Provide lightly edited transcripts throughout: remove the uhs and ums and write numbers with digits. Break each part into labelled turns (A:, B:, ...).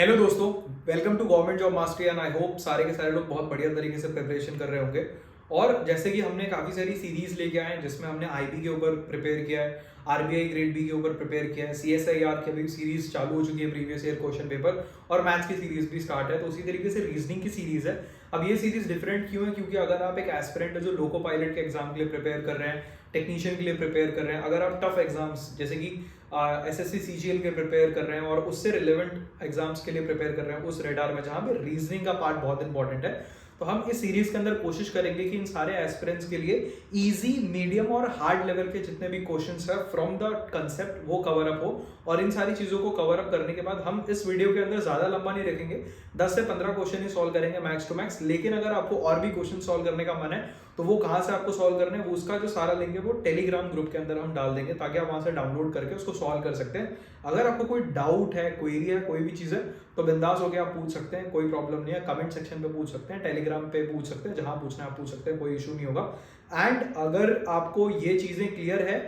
A: Hello दोस्तों, welcome to government job mastery and I hope सारे के सारे लोग बहुत बढ़िया तरीके से प्रिपरेशन कर रहे होंगे। और जैसे कि हमने काफ़ी सारी सीरीज लेके आए हैं जिसमें हमने आईबी के ऊपर प्रिपेयर किया है, आरबीआई ग्रेड बी के ऊपर प्रिपेयर किया है, सीएसआईआर की अभी सीरीज चालू हो चुकी है, प्रीवियस ईयर क्वेश्चन पेपर और मैथ्स की सीरीज भी स्टार्ट है। तो उसी तरीके से रीजनिंग की सीरीज है। अब ये सीरीज डिफरेंट क्यों है? क्योंकि अगर आप एक एस्पिरेंट है जो लोको पायलट के एग्जाम के लिए प्रिपेयर कर रहे हैं, टेक्नीशियन के लिए प्रिपेयर कर रहे हैं, अगर आप टफ एग्जाम्स जैसे कि एसएससी सीजीएल के प्रिपेयर कर रहे हैं और उससे रिलेवेंट एग्जाम्स के लिए प्रिपेयर कर रहे हैं उस रेडार में जहां पे रीजनिंग का पार्ट बहुत इंपॉर्टेंट है, तो हम इस सीरीज के अंदर कोशिश करेंगे कि इन सारे एस्पिरेंट्स के लिए इजी, मीडियम और हार्ड लेवल के जितने भी क्वेश्चंस है फ्रॉम द कंसेप्ट वो कवर अप हो। और इन सारी चीजों को कवर अप करने के बाद हम इस वीडियो के अंदर ज्यादा लंबा नहीं रखेंगे, 10 से 15 क्वेश्चन ही सॉल्व करेंगे मैक्स टू मैक्स। लेकिन अगर आपको और भी क्वेश्चन सॉल्व करने का मन है तो वो कहाँ से आपको सॉल्व करने हैं, वो उसका जो सारा लिंक है वो टेलीग्राम ग्रुप के अंदर हम डाल देंगे ताकि आप वहां से डाउनलोड करके उसको सॉल्व कर सकते हैं। अगर आपको कोई डाउट है, क्वेरी है, कोई भी चीज है तो बिंदास होकर आप पूछ सकते हैं, कोई प्रॉब्लम नहीं है। कमेंट सेक्शन पे पूछ सकते हैं, टेलीग्राम पे पूछ सकते हैं, जहां पूछना है आप पूछ सकते हैं, कोई इशू नहीं होगा। एंड अगर आपको ये चीजें क्लियर है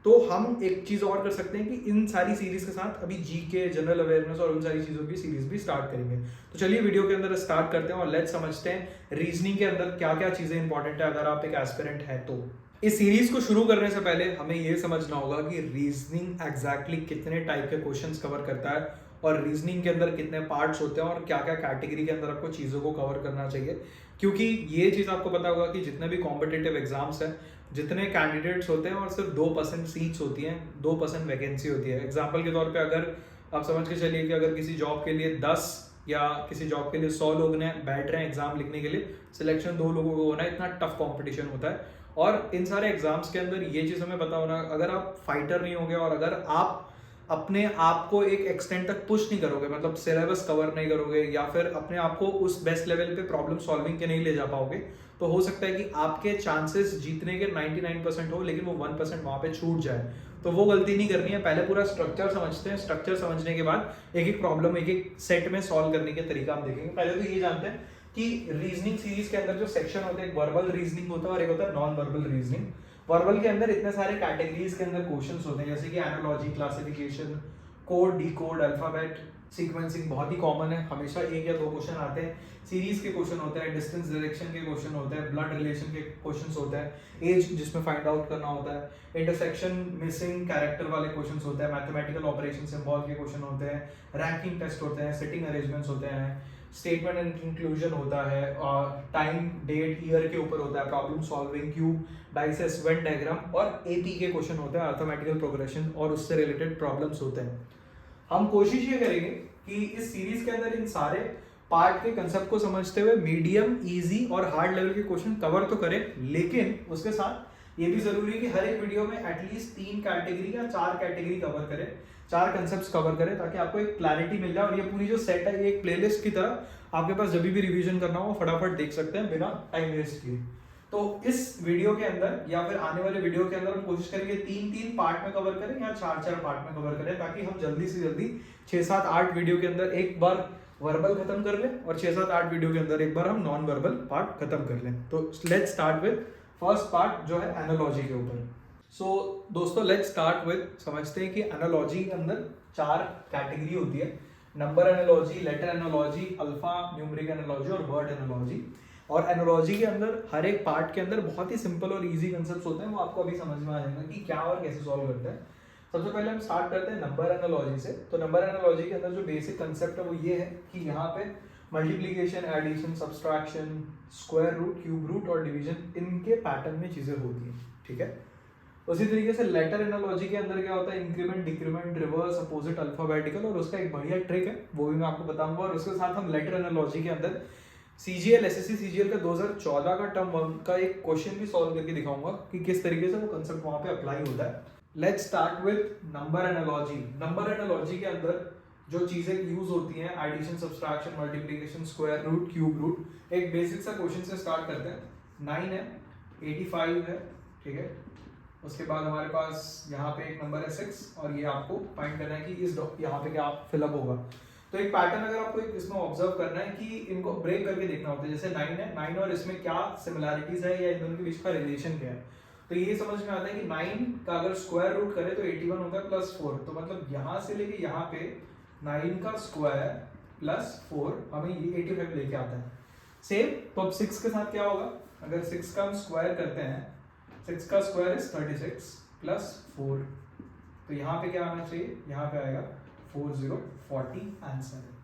A: तो हम एक चीज और कर सकते हैं कि इन सारी सीरीज के साथ अभी जीके, जनरल अवेयरनेस और उन सारी चीजों की सीरीज भी स्टार्ट करेंगे। तो चलिए वीडियो के अंदर स्टार्ट करते हैं और लेट्स समझते हैं रीजनिंग के अंदर क्या क्या चीजें इंपॉर्टेंट है अगर आप एक एस्पिरेंट है तो। इस सीरीज को शुरू करने से पहले हमें यह समझना होगा कि रीजनिंग एग्जैक्टली कितने टाइप के क्वेश्चंस कवर करता है और रीजनिंग के अंदर कितने पार्ट्स होते हैं और क्या क्या कैटेगरी के अंदर आपको चीज़ों को कवर करना चाहिए। क्योंकि ये चीज़ आपको पता होगा कि जितने भी कॉम्पिटिटिव एग्जाम्स हैं, जितने कैंडिडेट्स होते हैं और सिर्फ 2% सीट्स होती हैं, 2% वैकेंसी होती है। एग्जाम्पल के तौर पे अगर आप समझ के चलिए कि अगर किसी जॉब के लिए 10 या किसी जॉब के लिए 100 लोग ने बैठ रहे हैं एग्जाम लिखने के लिए, सिलेक्शन 2 लोगों को होना है, इतना टफ कॉम्पिटिशन होता है। और इन सारे एग्जाम्स के अंदर ये चीज़ हमें पता होना, अगर आप फाइटर नहीं होंगे और अगर आप अपने आप को एक एक्सटेंट तक पुश नहीं करोगे, मतलब सिलेबस कवर नहीं करोगे या फिर अपने आप को उस बेस्ट लेवल पे प्रॉब्लम सॉल्विंग के नहीं ले जा पाओगे, तो हो सकता है कि आपके चांसेस जीतने के 99% हो लेकिन वो 1% वहां पे छूट जाए। तो वो गलती नहीं करनी है। पहले पूरा स्ट्रक्चर समझते हैं, स्ट्रक्चर समझने के बाद एक एक प्रॉब्लम एक एक सेट में सॉल्व करने के तरीका हम देखेंगे। पहले तो ये जानते हैं कि रीजनिंग सीरीज के अंदर जो सेक्शन होते हैं, एक वर्बल रीजनिंग होता है और एक होता है नॉन वर्बल रीजनिंग। वर्बल के अंदर इतने सारे कैटेगरीज के अंदर क्वेश्चंस होते हैं जैसे कि analogy, classification, code, decode, alphabet, sequencing बहुत ही कॉमन है, हमेशा एक या दो क्वेश्चन आते हैं। सीरीज के क्वेश्चन होते हैं, डिस्टेंस डायरेक्शन के क्वेश्चन होते हैं, ब्लड रिलेशन के क्वेश्चंस होते हैं, एज जिसमें फाइंड आउट करना होता है, इंटरसेक्शन, मिसिंग कैरेक्टर वाले क्वेश्चंस होते हैं, मैथमेटिकल ऑपरेशन सिंबल के क्वेश्चन होते हैं, रैंकिंग टेस्ट होते हैं, सिटिंग अरेंजमेंट्स होते हैं, स्टेटमेंट एंड कंक्लूजन होता है, टाइम, डेट, ईयर के ऊपर होता है, problem solving, cube, dices, Venn diagram और एपी के क्वेश्चन होते हैं, अर्थमेटिकल प्रोग्रेशन और उससे रिलेटेड प्रॉब्लम्स होते हैं। हम कोशिश ये करेंगे कि इस सीरीज के अंदर इन सारे पार्ट के कंसेप्ट को समझते हुए मीडियम, इजी और हार्ड लेवल के क्वेश्चन कवर तो करें, लेकिन उसके साथ ये भी जरूरी है कि हर एक वीडियो में एटलीस्ट 3 कैटेगरी या 4 कैटेगरी कवर करें, 4 कंसेप्ट्स कवर करें ताकि आपको एक क्लैरिटी मिल जाए। और ये पूरी जो सेट है ये एक प्लेलिस्ट की तरह आपके पास जब भी रिवीजन करना हो फटाफट देख सकते हैं बिना टाइम वेस्ट किए। तो इस वीडियो के अंदर या फिर आने वाले वीडियो के अंदर हम कोशिश करेंगे 3-3 पार्ट में कवर करें या 4-4 पार्ट में कवर करें ताकि हम जल्दी से जल्दी 6-7-8 वीडियो के अंदर एक बार वर्बल खत्म कर लें और 6-7-8 वीडियो के अंदर एक बार हम नॉन वर्बल पार्ट खत्म कर लें। तो let's start with first part जो है एनालॉजी के ऊपर। सो दोस्तों लेट्स स्टार्ट विद समझते हैं कि एनालॉजी के अंदर 4 कैटेगरी होती है, number analogy, letter analogy, alpha numeric analogy और वर्ड एनालॉजी। और एनालॉजी के अंदर हर एक पार्ट के अंदर बहुत ही सिंपल और इजी कंसेप्ट्स होते हैं, वो आपको अभी समझ में आ जाएगा कि क्या और कैसे सॉल्व करते हैं। सबसे पहले हम स्टार्ट करते हैं नंबर एनालॉजी से। तो नंबर एनालॉजी के अंदर जो बेसिक कंसेप्ट है वो ये है कि यहाँ पे multiplication, addition, subtraction, square root, cube root और डिवीजन, इनके पैटर्न में चीजें होती हैं, ठीक है। उसी तरीके से लेटर एनालॉजी के अंदर क्या होता है, increment, decrement, reverse, opposite, alphabetical, और उसका एक बढ़िया ट्रिक है वो भी मैं आपको बताऊंगा। और उसके साथ हम लेटर एनालॉजी के अंदर सीजीएल, एसएससी सीजीएल का 2014 का टर्म 1 का एक क्वेश्चन भी सॉल्व करके दिखाऊंगा कि किस तरीके से वो कंसेप्ट वहां पे अप्लाई होता है। Let's start with number analogy. Number analogy के अंदर जो चीजें यूज होती हैं, addition, subtraction, multiplication, square root, cube root, एक बेसिक सा क्वेश्चन से स्टार्ट करते हैं। 9 है, 85 है, ठीक है। उसके बाद हमारे पास यहाँ पे एक नंबर है 6 और ये आपको फाइंड करना है कि इस यहाँ पे क्या फिलअप होगा। तो एक पैटर्न अगर आपको इसमें ऑब्जर्व करना है कि इनको ब्रेक करके देखना होता है, जैसे 9 है, 9 और इसमें क्या सिमिलैरिटीज है या इन दोनों के बीच का रिलेशन क्या है। तो ये समझ में आता है कि 9 का अगर स्क्वायर रूट करे तो 81 होता है +4। तो मतलब यहाँ से लेके यहाँ पे 9 का स्क्वायर प्लस 4 हमें ये 85 लेके आता है। सेम तो अब 6 के साथ क्या होगा, अगर 6 का हम स्क्वायर करते हैं, 6 का स्क्वायर इज 36 प्लस 4, तो यहाँ पे क्या आना चाहिए, यहाँ पे आएगा 4040 आंसर है।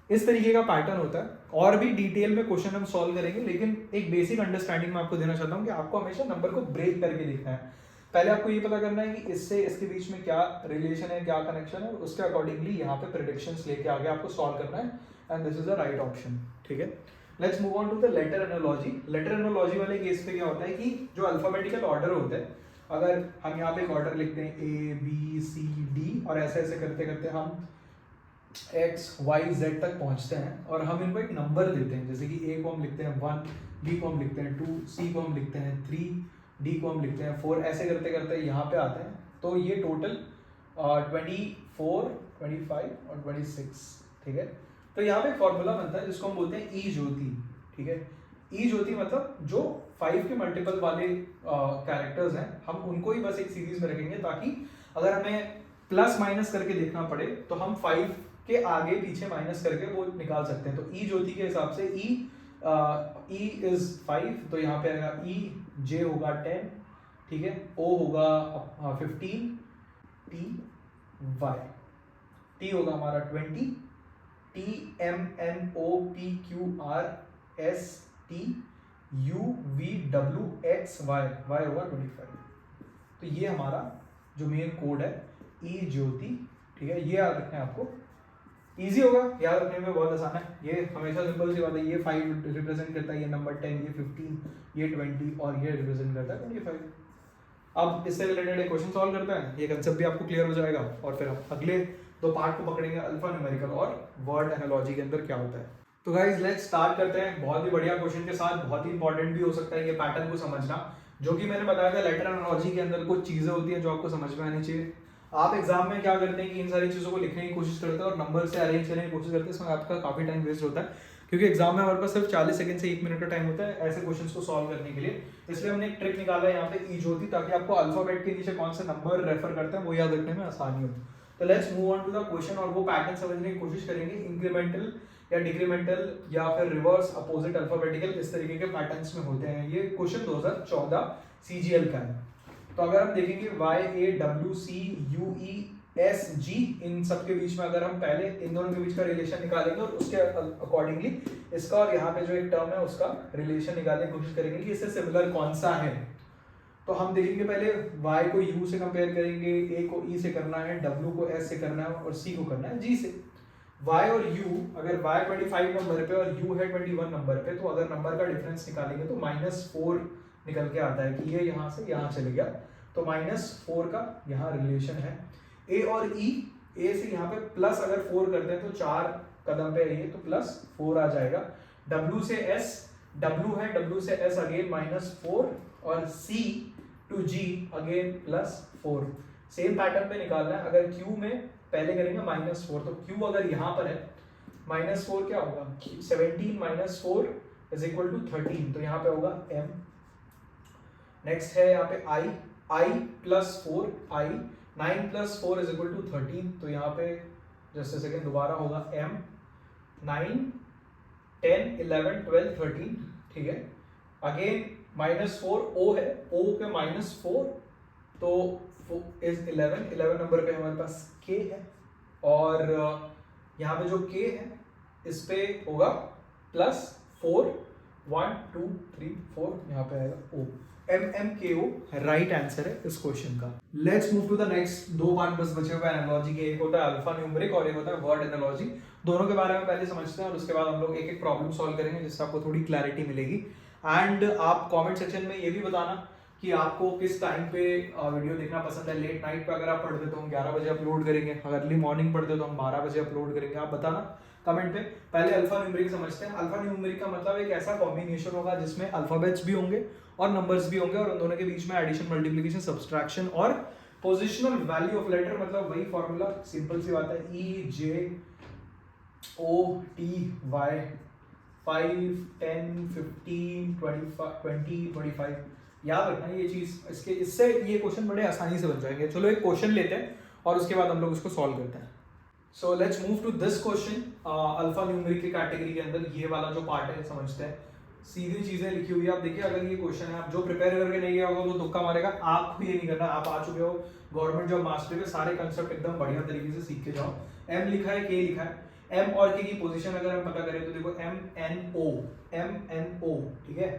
A: इस तरीके का पैटर्न होता है। और भी डिटेल में क्वेश्चन हम सॉल्व करेंगे, लेकिन एक बेसिक अंडरस्टैंडिंग मैं आपको देना चाहता हूँ कि आपको हमेशा नंबर को ब्रेक करके देखना है। पहले आपको ये पता करना है कि इससे इसके बीच में क्या रिलेशन है, क्या कनेक्शन है, उसके अकॉर्डिंगली यहाँ पे प्रेडिक्शंस लेके आगे आपको सॉल्व करना है, and this is the right option. ठीक है, let's move on to the letter analogy. Letter analogy वाले केस पे क्या होता है कि जो अल्फाबेटिकल ऑर्डर होता है, अगर हम यहाँ पे एक ऑर्डर लिखते हैं A B C D और ऐसे ऐसे करते करते हम X Y Z तक पहुंचते हैं, और हम इनको एक नंबर देते हैं, जैसे कि A को हम लिखते हैं 1, B को हम लिखते हैं 2, C को हम लिखते हैं 3, D को हम लिखते हैं 4, ऐसे करते करते यहाँ पे आते हैं। तो ये टोटल 24, 25 और 26। ठीक है, तो यहाँ पे एक फॉर्मूला बनता है जिसको हम बोलते हैं ई ज्योति। ठीक है, ई ज्योति मतलब जो 5 के मल्टीपल वाले कैरेक्टर्स हैं, हम उनको ही बस एक सीरीज में रखेंगे, ताकि अगर हमें प्लस माइनस करके देखना पड़े तो हम 5 के आगे पीछे माइनस करके वो निकाल सकते हैं। तो ई ज्योति के हिसाब से ई इज 5, तो यहाँ पे आएगा ई, जे होगा 10, ठीक है, ओ होगा 15, टी वाई, टी होगा हमारा 20, T M N O P Q R S T U V W X Y, Y होगा 25। तो ये हमारा जो मेन कोड है ई ज्योति। ठीक है, ये याद रखना है आपको, इजी होगा, याद रखने में बहुत आसान है, ये हमेशा सिंपल सी बात है। ये 5 रिप्रेजेंट करता है, ये नंबर 10, ये 15, ये 20 और ये रिप्रेजेंट करता है 25। अब इससे रिलेटेड एक क्वेश्चन सॉल्व करते हैं, ये कंसेप्ट भी आपको क्लियर हो जाएगा, और फिर हम अगले 2 पार्ट को पकड़ेंगे, अल्फा न्यूमेरिकल और वर्ड एनालॉजी के अंदर क्या होता है। तो गाइस लेट्स स्टार्ट करते हैं बहुत ही बढ़िया क्वेश्चन के साथ। बहुत ही इंपॉर्टेंट भी हो सकता है ये पैटर्न को समझना, जो कि मैंने बताया था लेटर एनालॉजी के अंदर कुछ चीजें होती हैं जो आपको समझ में आनी चाहिए। आप एग्जाम में क्या करते हैं कि इन सारी चीज़ों को लिखने की कोशिश करते हैं और नंबर से अरेंज करने की कोशिश करते हैं, इसमें आपका काफ़ी टाइम वेस्ट होता है, क्योंकि एग्जाम में हमारे पास सिर्फ 40 सेकंड से 1 मिनट का टाइम होता है ऐसे क्वेश्चंस को सॉल्व करने के लिए। इसलिए हमने एक ट्रिक निकाला है यहाँ पे ई ज्योति, ताकि आपको अल्फाबेट के नीचे कौन से नंबर रेफर करते हैं वो याद रखने में आसानी हो। तो let's move on to the question और वो पैटर्न समझने की कोशिश करेंगे। इंक्रीमेंटल या डिक्रीमेंटल या फिर रिवर्स अपोजिट अल्फाबेटिकल, इस तरीके के पैटर्न्स में होते हैं। ये क्वेश्चन 2014 CGL का है। तो अगर हम देखेंगे YAWCUE SG, इन सब के बीच में अगर हम पहले इन दोनों के बीच का रिलेशन निकालेंगे और उसके अकॉर्डिंगली इसका और यहाँ पे जो एक टर्म है उसका रिलेशन निकालने की कोशिश करेंगे कि इससे सिमिलर कौन सा है। तो हम देखेंगे पहले y को u से कंपेयर करेंगे, a को e से करना है, w को s से करना है और c को करना है g से। y और u, अगर y 25 नंबर पे और u है 21 नंबर पे, तो अगर नंबर का डिफरेंस निकालेंगे तो -4 निकल के आता है कि ये यहाँ से यहाँ चले गया, तो -4 का यहाँ रिलेशन है। a और e, a से यहाँ पे प्लस अगर 4 करते हैं तो 4 कदम पे है, तो +4 आ जाएगा। w से s, w है, w से s अगेन -4 और c to g again +4। Same pattern पे निकालना है। अगर q में पहले करेंगे -4, तो q अगर यहाँ पर है -4 क्या होगा, 17 - 4 = 13, तो यहाँ पे होगा m। नेक्स्ट है यहाँ पे i +4, i 9 + 4 = 13, तो यहाँ पे जस्ट सेकेंड दोबारा होगा m। 9 10 11 12 13, ठीक है। अगेन -4 o है, o पे -4, तो इज 11 नंबर पे हमारे पास k है, और यहाँ पे जो k है इस पे होगा +4, 1 2 3 4, यहाँ पे आएगा o। MMKO राइट आंसर है इस क्वेश्चन का। Let's move to the next. 2 part बस बचे हुए एनालॉजी के, एक होता है अल्फा न्यूमेरिक और एक होता है वर्ड एनालॉजी। दोनों के बारे में पहले समझते हैं और उसके बाद हम लोग एक एक प्रॉब्लम सॉल्व करेंगे, जिससे आपको थोड़ी क्लैरिटी मिलेगी। एंड आप कमेंट सेक्शन में ये भी बताना कि आपको किस टाइम पे वीडियो देखना पसंद है। लेट नाइट पे अगर आप पढ़ते तो हम 11 बजे अपलोड करेंगे, अगर अर्ली मॉर्निंग पढ़ते तो हम 12 बजे अपलोड करेंगे, आप बताना कमेंट पे। पहले अल्फा न्यूमेरिक समझते हैं। अल्फा न्यूमेरिक का मतलब एक ऐसा कॉम्बिनेशन होगा जिसमें अल्फाबेट्स भी होंगे और नंबर्स भी होंगे, और उन दोनों के बीच में एडिशन, मल्टीप्लिकेशन, सब्सट्रैक्शन और पोजिशनल वैल्यू ऑफ लेटर, मतलब वही फॉर्मूला, सिंपल सी बात है, E J O T Y 5 10 15 20 25 याद रखना ये चीज। इससे ये क्वेश्चन बड़े आसानी से बन जाएंगे। चलो एक क्वेश्चन लेते हैं और उसके बाद हम लोग उसको सॉल्व करते हैं। So let's move to this question. Alpha numeric की कैटेगरी के अंदर ये वाला जो पार्ट है समझते हैं। सीधी चीजें लिखी हुई है, आप देखिए अगर ये क्वेश्चन है, आप जो प्रिपेयर करके नहीं गया होगा वो तुक्का मारेगा। आपको ये नहीं करना, आप आ चुके हो गवर्नमेंट जॉब मास्टरी में, सारे कंसेप्ट एकदम बढ़िया तरीके से सीख के जाओ। एम लिखा है, के लिखा है, एम और के की पोजीशन अगर हम पता करें तो देखो एम एन ओ, ठीक है।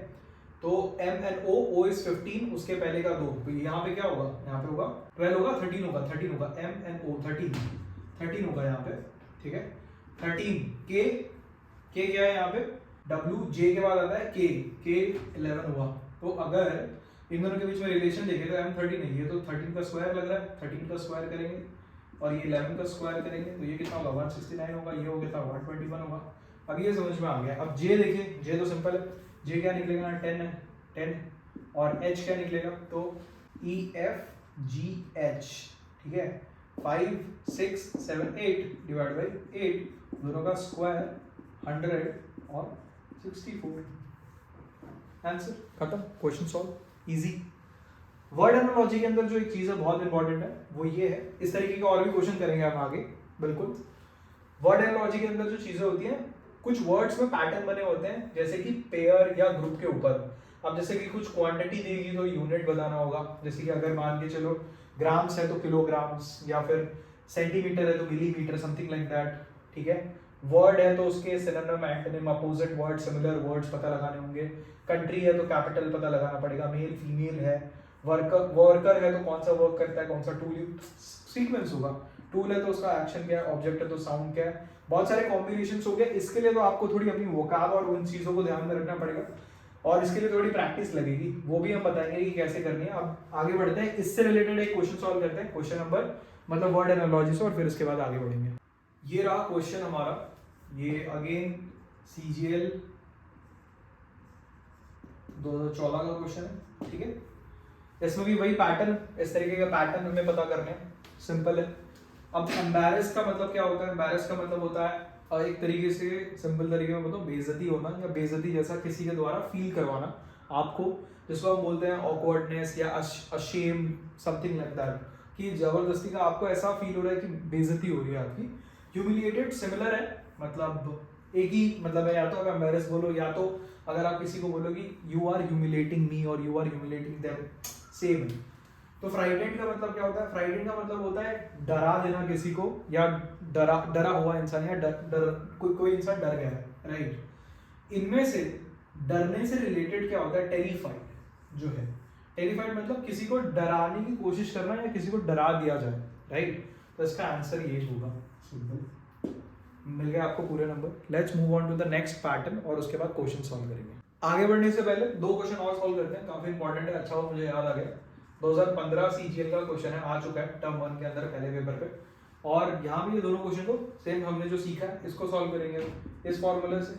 A: तो M N O, O is 15, उसके पहले का 2, तो यहाँ पे क्या होगा, यहाँ पे होगा 12 होगा, 13 होगा, 13 होगा, एम एन ओ 13 होगा यहाँ पे, ठीक है। 13 के क्या है यहाँ पे, डब्ल्यू जे के बाद आता है के 11 हुआ। तो अगर इन दोनों के बीच में रिलेशन देखें तो एम 13 नहीं है, तो 13 का स्क्वायर लग रहा है, 13 का स्क्वायर करेंगे और ये 11 का स्क्वायर करेंगे तो ये कितना होगा 169 होगा, ये हो गया था 121 होगा। अब ये समझ में आ गया। अब जे देखिए, जे तो सिंपल है, जे क्या निकलेगा ना 10 है, 10 और एच क्या निकलेगा तो ई एफ जी एच, ठीक है। 5 6 7 8 डिवाइड बाई 8, दोनों का स्क्वायर 100 और 64। आंसर खत्म, question solve, easy. Word analogy के अंदर जो एक चीज है बहुत इंपॉर्टेंट है वो ये है, इस तरीके के और भी क्वेश्चन करेंगे हम आगे, बिल्कुल। वर्ड एनालॉजी के अंदर जो चीजें होती हैं, कुछ वर्ड्स में पैटर्न बने होते हैं, जैसे कि पेयर या ग्रुप के ऊपर। अब जैसे कि कुछ क्वांटिटी देगी तो यूनिट बताना होगा, जैसे कि अगर मान के चलो ग्राम्स है तो किलोग्राम्स, या फिर सेंटीमीटर है तो मिलीमीटर, समथिंग लाइक दैट, ठीक है। वर्ड है तो उसके synonym, antonym, opposite word, similar words पता लगाने होंगे। कंट्री है तो कैपिटल पता लगाना पड़ेगा, मेल फीमेल है। वर्कर है तो कौन सा वर्क करता है, कौन सा टूल, सीक्वेंस होगा। टूल है तो उसका एक्शन क्या है, ऑब्जेक्ट है तो साउंड क्या है, बहुत सारे कॉम्बिनेशंस हो गए। इसके लिए तो आपको थोड़ी अपनी वोकाब और उन चीज़ों को ध्यान में रखना पड़ेगा, और इसके लिए थोड़ी प्रैक्टिस लगेगी, वो भी हम बताएंगे कि कैसे करनी है। अब आगे बढ़ते हैं, इससे रिलेटेड एक क्वेश्चन सॉल्व करते हैं, क्वेश्चन नंबर मतलब वर्ड एनालॉजी से, और फिर इसके बाद आगे बढ़ेंगे। ये रहा क्वेश्चन हमारा, ये अगेन CGL 2014 का क्वेश्चन है, ठीक है। इसमें भी वही पैटर्न, इस तरीके का पैटर्न हमें पता करने हैं, सिंपल है। अब एम्बैरेस का मतलब क्या होता है, एम्बैरेस का मतलब होता है एक तरीके से, सिंपल तरीके में बताओ, बेइज्जती होना या बेइज्जती जैसा किसी के द्वारा फील करवाना आपको, जिसको हम बोलते हैं ऑकवर्डनेस या अशेम, समथिंग लाइक दैट, कि जबरदस्ती का आपको ऐसा फील हो रहा है कि बेइज्जती हो रही है आपकी। ह्यूमिलिएटेड सिमिलर है, मतलब एक ही मतलब है, या तो आप एम्बैरेस बोलो, या तो अगर आप किसी को बोलो कि यू आर ह्यूमिलेटिंग मी और you are humiliating them, same है। तो फ्राइटेंड का मतलब क्या होता है, फ्राइटेंड का मतलब होता है डरा देना किसी को, या डरा हुआ इंसान, या कोई इंसान डर गया है, राइट। इनमें से डरने से रिलेटेड क्या होता है, टेरिफाइड जो है, टेरिफाइड मतलब किसी को डराने की कोशिश करना या किसी को डरा दिया जाए, राइट। तो इसका आंसर ये होगा, सिंपल, मिल गया आपको पूरे number. Let's move on to the next pattern और उसके बाद क्वेश्चन सॉल्व करेंगे। आगे बढ़ने से पहले 2 क्वेश्चन और सॉल्व करते हैं, काफी इंपॉर्टेंट है, अच्छा हो मुझे याद आ गया। 2015 CGL का क्वेश्चन है, आ चुका है टर्म 1 के अंदर पहले पेपर पे, और यहाँ भी ये दोनों क्वेश्चन को सेम हमने जो सीखा है इसको सॉल्व करेंगे इस फॉर्मूले से।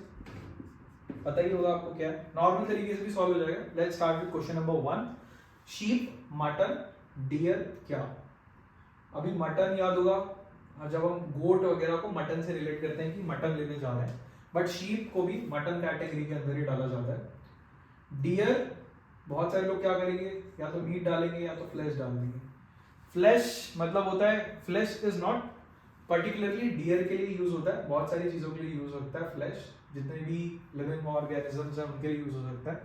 A: पता ही होगा आपको क्या है, नॉर्मल तरीके से भी सॉल्व हो जाएगा। Let's start with question number 1। Sheep, mutton, deer क्या। अभी मटन याद होगा, जब हम गोट वगैरह को मटन से रिलेट करते हैं कि मटन लेने जा रहे हैं, बट शीप को भी मटन कैटेगरी के अंदर ही डाला जाता है। डियर, बहुत सारे लोग क्या करेंगे, या तो मीट डालेंगे या तो फ्लैश डाल देंगे। फ्लैश मतलब होता है, flash is not particularly deer के लिए यूज होता है, बहुत सारी चीजों के लिए यूज होता है फ्लैश, जितने भी लिविंग ऑर्गेनिजम्स हैं उनके लिए यूज हो सकता है।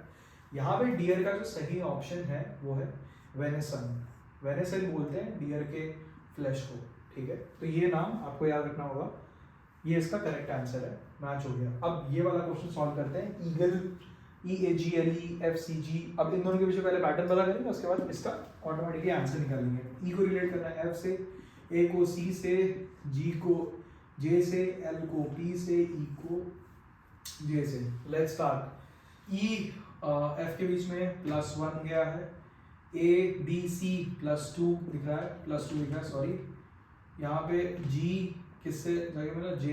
A: यहाँ पे डियर का जो सही ऑप्शन है वो है वेनेसन। वेनेसन बोलते हैं डियर के फ्लैश को, ठीक है। तो ये नाम आपको याद रखना होगा, ये इसका करेक्ट आंसर है, मैच हो गया। अब ये वाला क्वेश्चन सॉल्व करते हैं, ईगल, EAGLE, FCG। अब इन दोनों के पीछे पहले पैटर्न पता करेंगे, उसके बाद इसका ऑटोमेटिकली आंसर निकालेंगे। ई को रिलेट करना है F से, A को C से, G को J से, L को P से, E को J से। Let's start. E F के बीच में +1 गया है, A B C +2 दिख रहा है, +2 दिख रहा है, सॉरी। यहाँ पे G किससे जगह में ना J,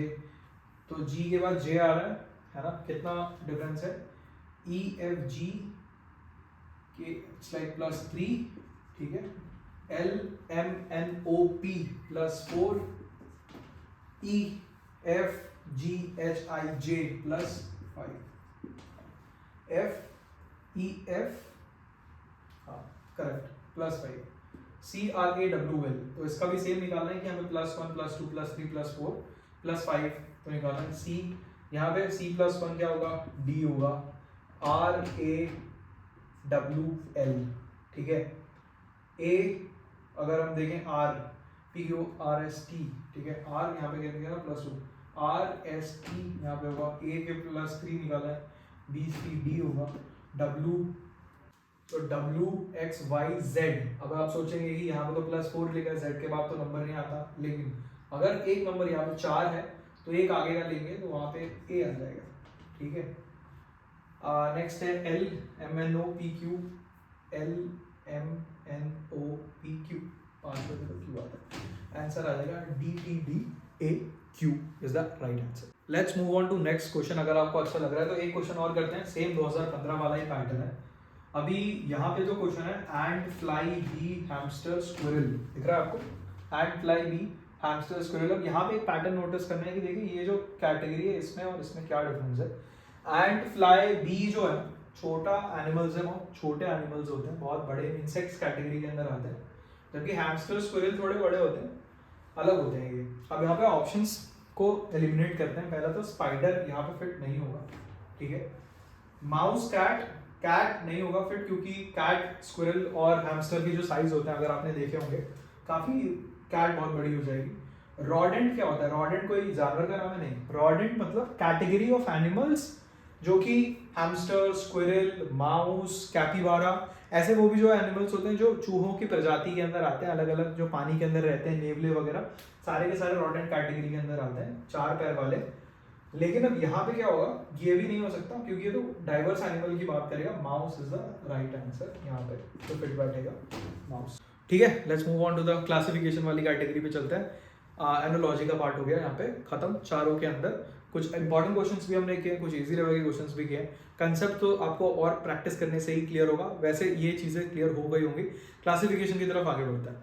A: तो G के बाद J आ रहा है ना, कितना डिफरेंस है, EFG के लाइक +3, ठीक है। LMNOP +4, EFGHIJ +5, FEF, हाँ करेक्ट, +5। CRAWL, तो इसका भी सेम निकालना है कि हमें +1 +2 +3 +4 +5 तो निकालना है। C यहाँ पे C+1 क्या होगा, D होगा, RAWL, ठीक है। A अगर हम देखें RPQRST, ठीक है, R यहाँ पे करेंगे ना +2, RST यहाँ पे होगा, A के +3 निकाला है, BCD होगा, W तो WXYZ। अब आप सोचेंगे कि यहाँ पे तो +4 लिखा है, Z के बाद तो नंबर नहीं आता, लेकिन अगर एक नंबर यहाँ पे 4 है तो एक आगे का लेंगे तो वहाँ पे A आ जाएगा, ठीक है। नेक्स्ट है LMNOPQ, LMNOPQ, 5 पे तो Q आता है, आंसर आ जाएगा DTDAQ is the right answer. Let's move on to next question. अगर आपको अच्छा लग रहा है तो एक क्वेश्चन और करते हैं, सेम 2015 वाला ही पैटर्न है। अभी यहाँ पे जो क्वेश्चन है, एंट फ्लाई बी हैमस्टर स्क्विरल, दिख रहा है आपको, एंट फ्लाई बी हैमस्टर स्क्विरल। अब यहाँ पे एक पैटर्न नोटिस करना है कि देखिए ये जो कैटेगरी है इसमें और इसमें क्या डिफरेंस है। एंट फ्लाई बी जो है छोटा एनिमल्स है, बहुत छोटे एनिमल्स होते हैं, बहुत बड़े इंसेक्ट्स कैटेगरी के अंदर आते हैं, जबकि हैमस्टर स्क्विरल थोड़े बड़े होते हैं, अलग होते हैं ये। अब यहाँ पे ऑप्शंस को एलिमिनेट करते हैं। पहला तो स्पाइडर यहाँ पे फिट नहीं होगा, ठीक है। माउस, कैट नहीं होगा फिट, क्योंकि कैट, स्क्विरल और हैमस्टर की जो साइज होते हैं अगर आपने देखे होंगे काफी, कैट बहुत बड़ी हो जाएगी। रॉडेंट क्या होता है, रॉडेंट कोई जानवर का नाम है नहीं, रॉडेंट मतलब कैटेगरी ऑफ एनिमल्स जो कि हैमस्टर, स्क्विरल, माउस, कैपिबारा, ऐसे वो भी जो एनिमल्स होते हैं जो चूहों की प्रजाति के अंदर आते हैं, अलग अलग जो पानी के अंदर रहते हैं, नेवले वगैरह, सारे के सारे रॉडेंट कैटेगरी के अंदर आते हैं, 4 पैर वाले। लेकिन अब यहाँ पे क्या होगा, ये भी नहीं हो सकता क्योंकि ये तो डाइवर्स एनिमल की बात करेगा। Mouse is the right answer, यहाँ पे तो फिट बैठेगा माउस, ठीक है। Let's move on to the classification वाली कैटेगरी पे चलते हैं। एनोलॉजी का पार्ट हो गया यहाँ पे खत्म, चारों के अंदर कुछ इंपॉर्टेंट क्वेश्चंस भी हमने किए, कुछ इजी लेवल के क्वेश्चंस भी किए। कंसेप्ट तो आपको और प्रैक्टिस करने से ही क्लियर होगा, वैसे ये चीज़ें क्लियर हो गई होंगी। क्लासिफिकेशन की तरफ आगे बढ़ता है।